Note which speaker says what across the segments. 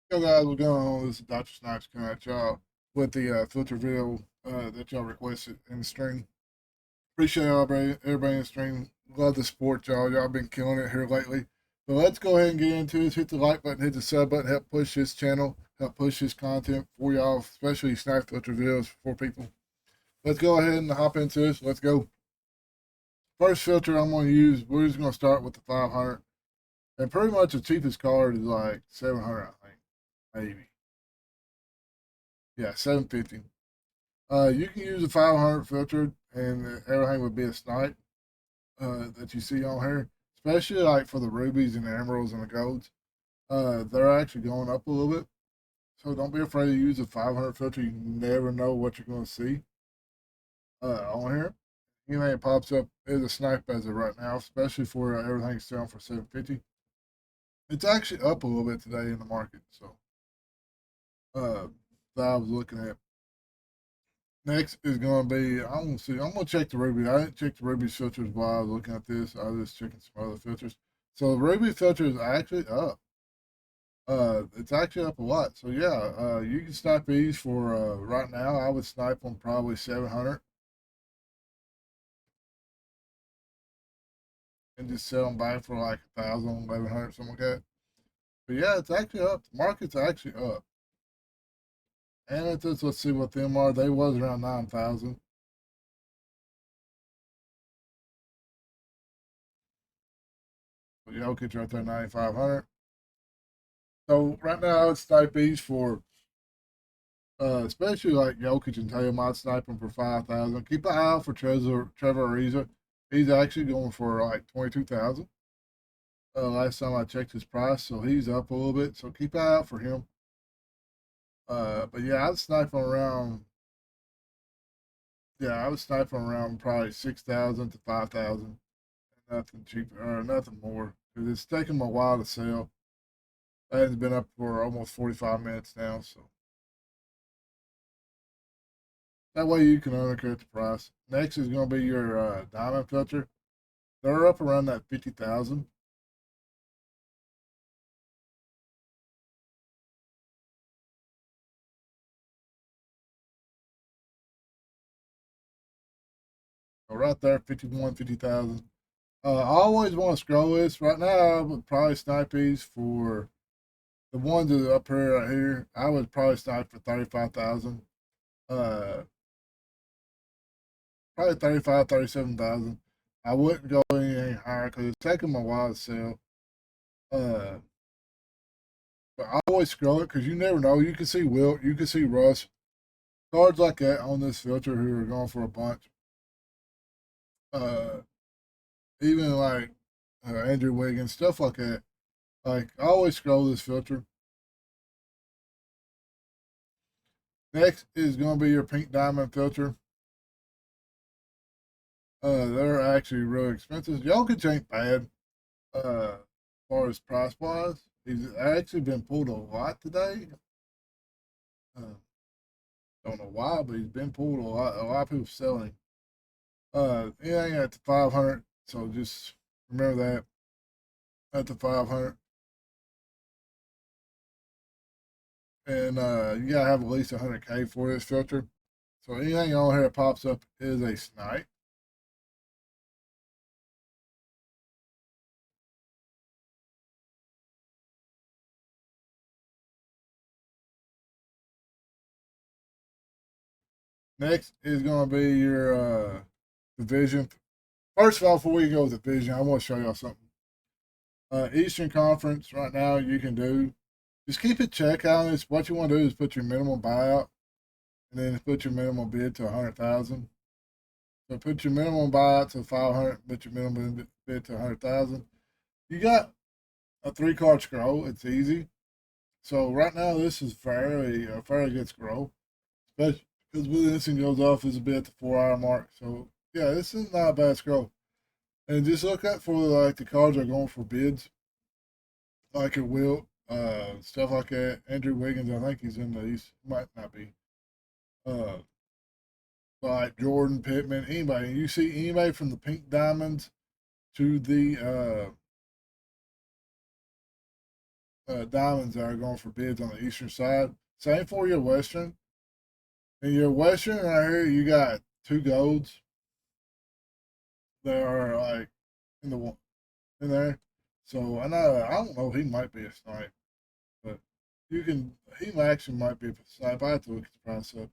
Speaker 1: Yo guys, what's going on? This is Dr. Snipes coming at y'all with the filter video that y'all requested in the stream. Appreciate everybody in the stream. Love the support, y'all. Y'all been killing it here lately. So let's go ahead and get into this. Hit the like button, hit the sub button, help push this channel, help push this content for y'all, especially snipe filter videos for people. Let's go ahead and hop into this. Let's go. First filter I'm going to use, we're just going to start with the 500. And pretty much the cheapest card is like 700, I think, maybe. Yeah, 750. You can use a 500 filter, and everything would be a snipe that you see on here, especially like for the rubies and the emeralds and the golds. They're actually going up a little bit, so don't be afraid to use a 500 filter. You never know what you're going to see on here. Anything that pops up is a snipe as of right now, especially for everything selling for 750. It's actually up a little bit today in the market, so that I was looking at. Next is going to be, I'm going to see, I'm going to check the Ruby. I didn't check the Ruby filters while I was looking at this. I was just checking some other filters. So the Ruby filter is actually up. It's actually up a lot. So yeah, you can snipe these for, right now, I would snipe them probably 700 and just sell them back for like 1,000, 1,100, something like that. But yeah, it's actually up. The market's actually up. And it's just, let's see what them are. They was around 9,000. But Jokic right there, 9,500. So right now I would snipe these for especially like Jokic and Tatum, I'd snipe him for 5,000. Keep an eye out for Trevor Ariza. He's actually going for like 22,000. Last time I checked his price, so he's up a little bit. So keep an eye out for him. But yeah, I'd snipe him around. Yeah, I would snipe him around probably 6,000 to 5,000. Nothing cheaper or nothing more because it's taking him a while to sell. That has been up for almost 45 minutes now, so that way you can undercut the price. Next is going to be your diamond filter. They're up around that 50,000. So right there, 51, 50,000. I always want to scroll this. Right now, I would probably snipe these for the ones that are up here, right here. I would probably snipe for 35,000. Uh, Probably 35, 37,000. I wouldn't go any higher because it's taking me a while to sell. Uh, but I always scroll it because you never know. You can see Wilt, you can see Russ, cards like that on this filter who are going for a bunch. Uh, Even like Andrew Wiggins, stuff like that. Like I always scroll this filter. Next is going to be your pink diamond filter. They're actually really expensive. Jokic ain't bad. As far as price wise, he's actually been pulled a lot today. Uh, don't know why, but he's been pulled a lot. A lot of people selling. Anything at the 500. So just remember that at the 500. And you gotta have at least 100K for this filter. So anything on here that pops up is a snipe. Next is going to be your division. First of all, before we go with the division, I want to show y'all something. Eastern Conference right now, you can do just keep it check on this. What you want to do is put your minimum buyout and then put your minimum bid to 100,000. So put your minimum buyout to 500, put your minimum bid to 100,000. You got a 3 card scroll. It's easy. So right now, this is fairly a fairly good scroll, especially because when this thing goes off, it's a bit at the 4 hour mark. So yeah, this is not a bad scroll. And just look at for like the cards that are going for bids, like it will, stuff like that. Andrew Wiggins, I think he's in the East, might not be. Uh, like Jordan Pittman, anybody. You see anybody from the Pink Diamonds to the diamonds that are going for bids on the eastern side. Same for your western. In your western right here, you got two golds that are like in the in there. So I don't know. He might be a snipe, but you can. He actually might be a snipe. I have to look at the price up.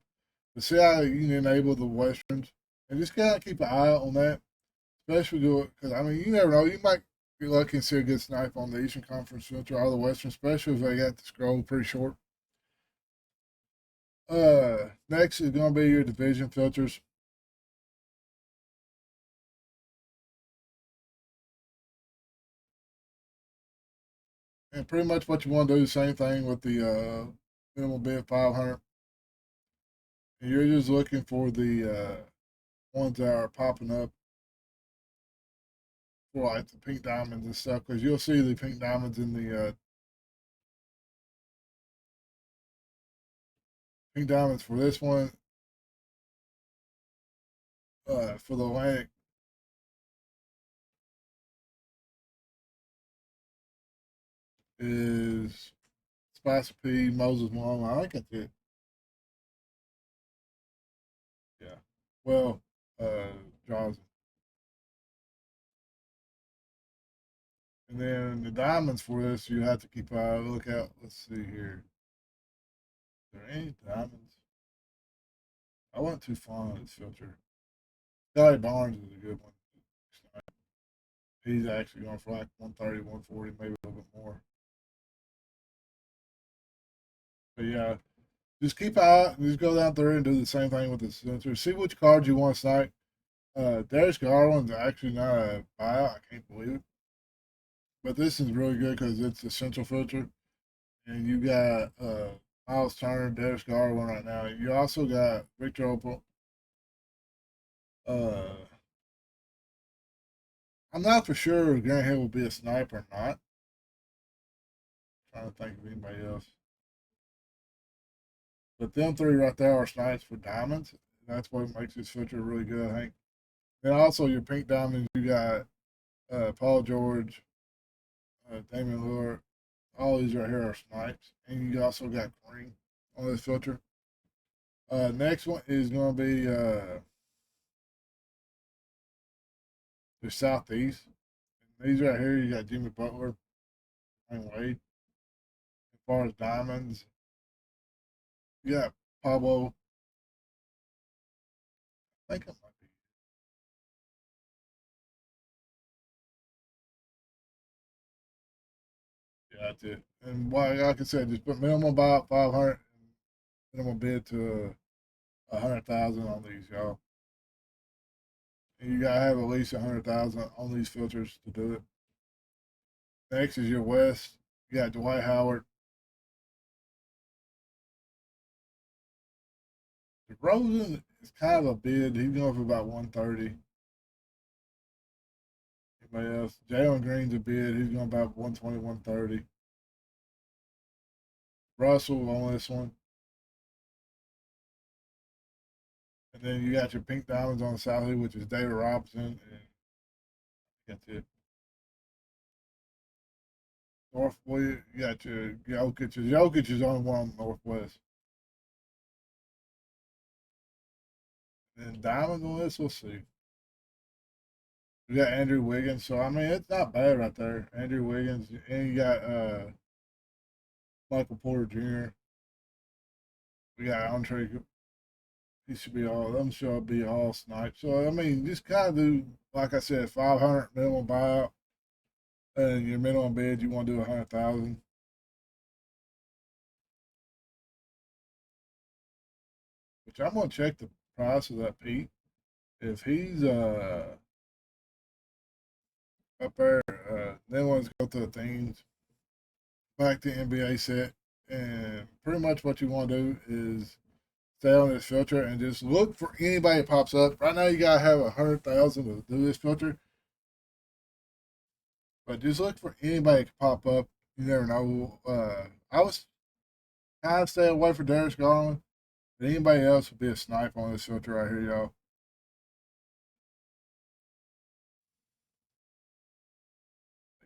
Speaker 1: But see how you can enable the westerns and just kind of keep an eye out on that, especially because I mean you never know. You might be lucky and see a good snipe on the Eastern Conference filter or the Western, especially if they got the scroll pretty short. Next is going to be your division filters. And pretty much what you want to do, the same thing with the minimal bid 500. And you're just looking for the ones that are popping up for like the pink diamonds and stuff, because you'll see the pink diamonds in the pink diamonds for this one, for the Atlantic is Spicy P, Moses Malone. I think that's it. Yeah. Well, Jaws. And then the diamonds for this, you have to keep a look out. Let's see here. Are there any diamonds? I wasn't too fond of this filter. Scotty Barnes is a good one. He's actually going for like 130, 140, maybe a little bit more. But yeah, just keep out. Just go down through and do the same thing with the sensor. See which cards you want to snipe. Darius Garland's actually not a buyout. I can't believe it. But this is really good because it's a central filter. And you got Miles Turner, Darius Garland right now. You also got Victor Opal. Uh, I'm not for sure if Grant Hill will be a sniper or not. I'm trying to think of anybody else. But them three right there are snipes for diamonds. That's what makes this filter really good, I think. And also your pink diamonds, you got Paul George, Damian Lillard. All these right here are snipes. And you also got Green on this filter. Next one is going to be the Southeast. And these right here, you got Jimmy Butler and Wade. As far as diamonds, you got Pablo. I think it might be. Yeah, that's it. And like I said, just put minimum buy 500, minimum bid to 100,000 on these, y'all. And you gotta have at least 100,000 on these filters to do it. Next is your West. You got Dwight Howard. DeRozan is kind of a bid. He's going for about 130. Anybody else? Jalen Green's a bid. He's going about 120, 130. Russell on this one. And then you got your pink diamonds on the side, which is David Robinson. And that's it. North, well, you got your Jokic. Jokic is on one on the Northwest. And diamonds on this, we'll see. We got Andrew Wiggins. So, I mean, it's not bad right there. Andrew Wiggins. And you got Michael Porter Jr. We got Andre. He should be all, them should be all sniped. So, I mean, just kind of do, like I said, 500 minimum buyout. And your minimum bid, you want to do 100,000. Which I'm going to check the price of that Pete. If he's up there, then let's go to the themes. Back to NBA set. And pretty much what you want to do is stay on this filter and just look for anybody that pops up. Right now, you gotta have 100,000 to do this filter, but just look for anybody that can pop up. You never know. I was kind of stay away from Darius Garland, but anybody else would be a snipe on this filter right here, y'all.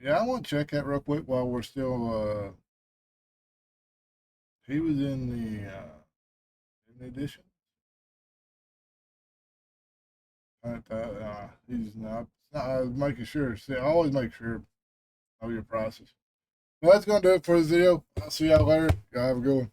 Speaker 1: Yeah, I want to check that real quick while we're still He was in the edition. He's not. Making sure. See, I always make sure know your process. Well, that's gonna do it for the video. I'll see y'all later. Y'all have a good one.